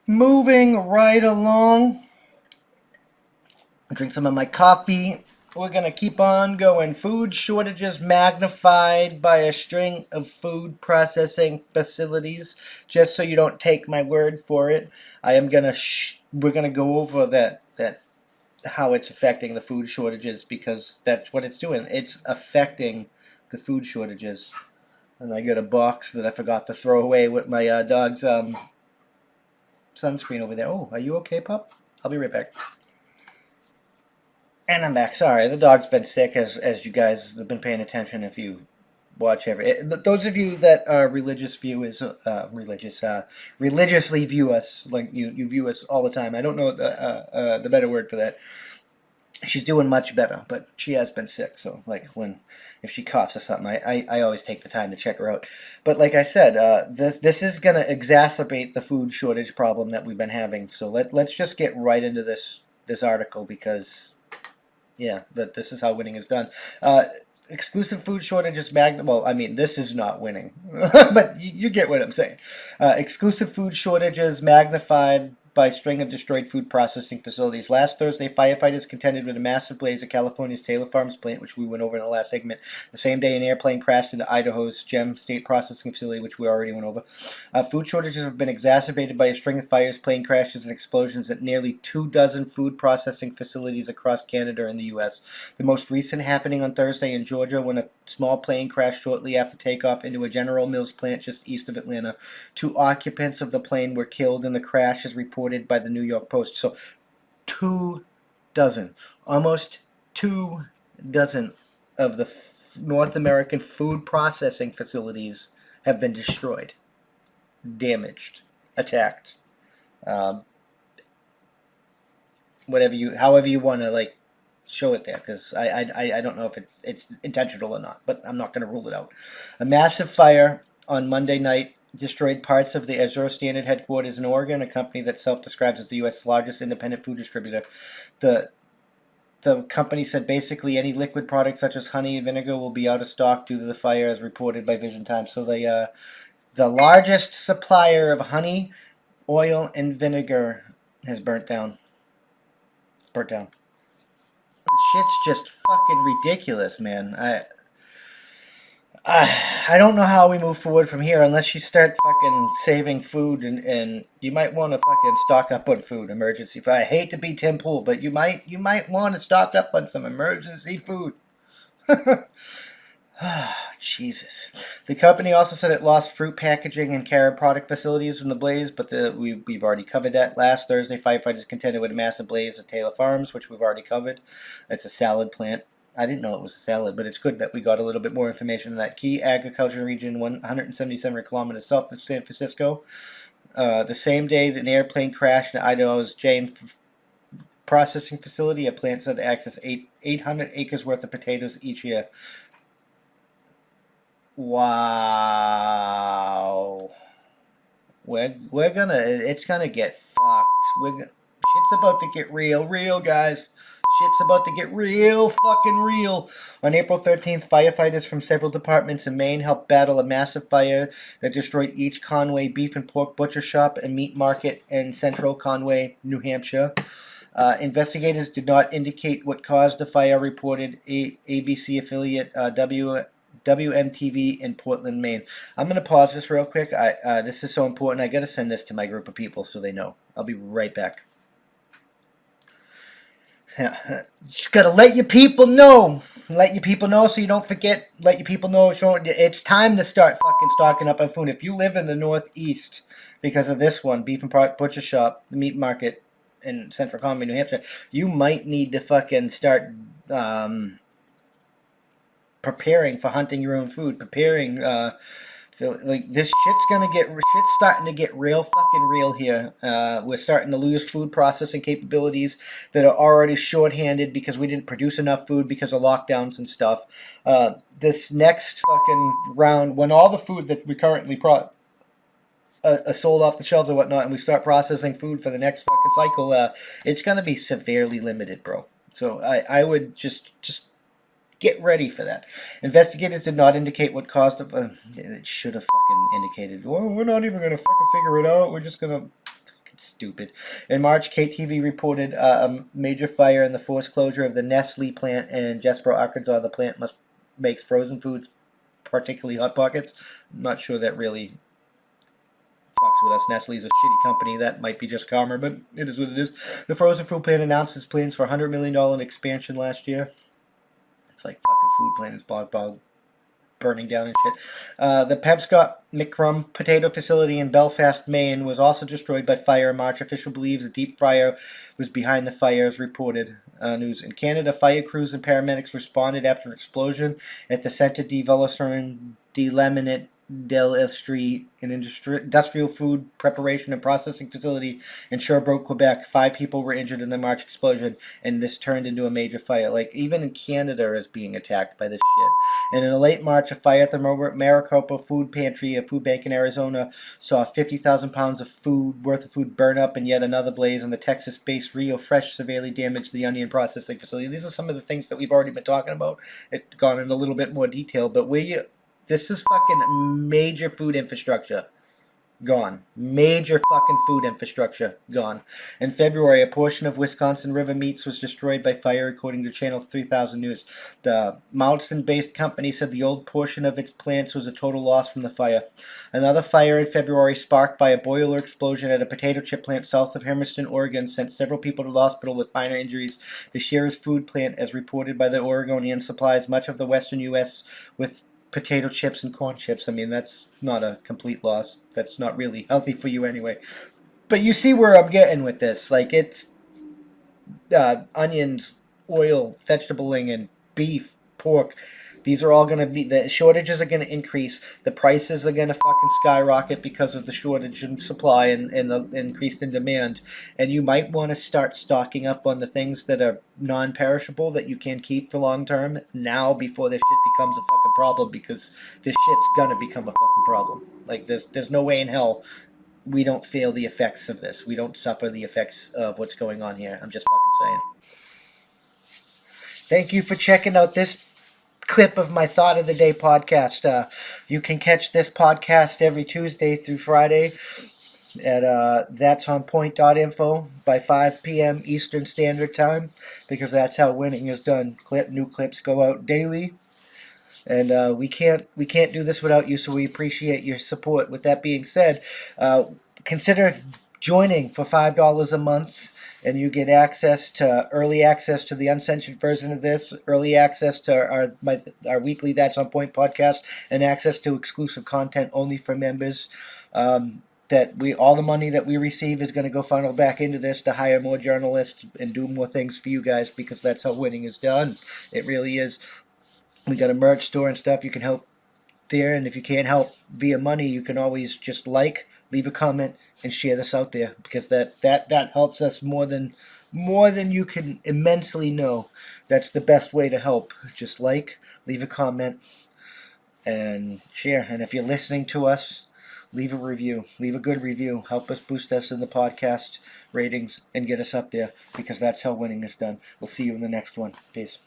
Moving right along. Drink some of my coffee. We're going to keep on going. Food shortages magnified by a string of food processing facilities. Just so you don't take my word for it, I am going to we're going to go over that how it's affecting the food shortages, because that's what it's doing. It's affecting the food shortages. And I got a box that I forgot to throw away with my dog's sunscreen over there. Oh, are you okay, pup? I'll be right back. And I'm back. Sorry, the dog's been sick, as you guys have been paying attention. If you watch those of you that are religious viewers, religiously view us, like you view us all the time. I don't know the better word for that. She's doing much better, but she has been sick. So like if she coughs or something, I always take the time to check her out. But like I said, this is gonna exacerbate the food shortage problem that we've been having. So let's just get right into this article, because yeah, this is how winning is done. Exclusive food shortages well, I mean, this is not winning, but you get what I'm saying. Exclusive food shortages magnified by string of destroyed food processing facilities. Last Thursday, firefighters contended with a massive blaze at California's Taylor Farms plant, which we went over in the last segment. The same day, an airplane crashed into Idaho's Gem State Processing Facility, which we already went over. Food shortages have been exacerbated by a string of fires, plane crashes, and explosions at nearly 24 food processing facilities across Canada and the U.S. The most recent happening on Thursday in Georgia, when a small plane crashed shortly after takeoff into a General Mills plant just east of Atlanta. 2 occupants of the plane were killed in the crash, as reported by the New York Post. So 24, almost 24 of the North American food processing facilities have been destroyed, damaged, attacked, um, however you want to like show it there, because I don't know if it's intentional or not, but I'm not going to rule it out. A massive fire on Monday night destroyed parts of the Azure Standard headquarters in Oregon, a company that self-describes as the U.S. largest independent food distributor. The the company said basically any liquid product such as honey and vinegar will be out of stock due to the fire, as reported by Vision Times. So the largest supplier of honey, oil, and vinegar has burnt down. It's burnt down. Shit's just fucking ridiculous, man. I don't know how we move forward from here unless you start fucking saving food, and you might want to fucking stock up on food, emergency food. I hate to be Tim Pool, but you might want to stock up on some emergency food. Jesus. The company also said it lost fruit packaging and carrot product facilities from the blaze, but we've already covered that. Last Thursday, firefighters contended with a massive blaze at Taylor Farms, which we've already covered. It's a salad plant. I didn't know it was a salad, but it's good that we got a little bit more information on that. Key agriculture region, 177 kilometers south of San Francisco. The same day, an airplane crashed in Idaho's Jane processing facility. A plant said to access 800 acres worth of potatoes each year. Wow. It's gonna get fucked. Shit's about to get real, guys. Shit's about to get real fucking real. On April 13th, firefighters from several departments in Maine helped battle a massive fire that destroyed each Conway beef and pork butcher shop and meat market in central Conway, New Hampshire. Investigators did not indicate what caused the fire, reported ABC affiliate WMTV in Portland, Maine. I'm going to pause this real quick. This is so important. I got to send this to my group of people so they know. I'll be right back. Just got to let your people know. Let your people know so you don't forget. Let your people know. It's time to start fucking stocking up on food. If you live in the Northeast, because of this one, Beef and Butcher Shop, the meat market in Central Conway, New Hampshire, you might need to fucking start preparing for hunting your own food, preparing like this shit's starting to get real fucking real here. We're starting to lose food processing capabilities that are already shorthanded because we didn't produce enough food because of lockdowns and stuff. This next fucking round, when all the food that we currently sold off the shelves or whatnot, and we start processing food for the next fucking cycle, it's gonna be severely limited, bro. So I would just get ready for that. Investigators did not indicate what caused it should have fucking indicated. Well, we're not even gonna fucking figure it out. We're just gonna Stupid. In March, KTV reported a major fire in the forced closure of the Nestle plant in Jesboro, Arkansas. The plant makes frozen foods, particularly Hot Pockets. I'm not sure that really fucks with us. Nestle's a shitty company. That might be just karma, but it is what it is. The frozen food plant announced its plans for $100 million in expansion last year. It's like fucking food plants bog burning down and shit. The Pepscott McCrum potato facility in Belfast, Maine was also destroyed by fire in March. Official believes a deep fryer was behind the fire, as reported. News in Canada, fire crews and paramedics responded after an explosion at the Centre de Valorcine de Laminate d'Industrie, an industrial food preparation and processing facility in Sherbrooke, Quebec. 5 people were injured in the March explosion, and this turned into a major fire. Like, even in Canada is being attacked by this shit. And in late March, a fire at the Maricopa Food Pantry, a food bank in Arizona, saw 50,000 pounds of food worth of food burn up, and yet another blaze in the Texas-based Rio Fresh severely damaged the onion processing facility. These are some of the things that we've already been talking about. It's gone in a little bit more detail, but this is fucking major food infrastructure gone. Major fucking food infrastructure gone. In February, a portion of Wisconsin River Meats was destroyed by fire, according to Channel 3000 News. The Mountain-based company said the old portion of its plants was a total loss from the fire. Another fire in February, sparked by a boiler explosion at a potato chip plant south of Hermiston, Oregon, sent several people to the hospital with minor injuries. The Shearer's food plant, as reported by the Oregonian, supplies much of the western U.S. with potato chips and corn chips. I mean, that's not a complete loss. That's not really healthy for you anyway. But you see where I'm getting with this. Like, it's onions, oil, vegetabling, and beef, pork. These are all going to be, the shortages are going to increase. The prices are going to fucking skyrocket because of the shortage in supply and the increase in demand. And you might want to start stocking up on the things that are non-perishable that you can keep for long term now before this shit becomes a fucking problem, because this shit's going to become a fucking problem. Like, there's no way in hell we don't feel the effects of this. We don't suffer the effects of what's going on here. I'm just fucking saying. Thank you for checking out this clip of my Thought of the Day podcast. You can catch this podcast every Tuesday through Friday at that'sonpoint.info by 5 p.m. Eastern Standard Time, because that's how winning is done. New clips go out daily, and we can't do this without you, so we appreciate your support. With that being said, consider joining for $5 a month, and you get early access to the uncensored version of this, early access to our weekly That's On Point podcast, and access to exclusive content only for members. All the money that we receive is going to go funnel back into this to hire more journalists and do more things for you guys, because that's how winning is done. It really is. We got a merch store and stuff. You can help there, and if you can't help via money, you can always just leave a comment, and share this out there, because that helps us more than you can immensely know. That's the best way to help. Just leave a comment, and share. And if you're listening to us, leave a review. Leave a good review. Help us boost us in the podcast ratings and get us up there, because that's how winning is done. We'll see you in the next one. Peace.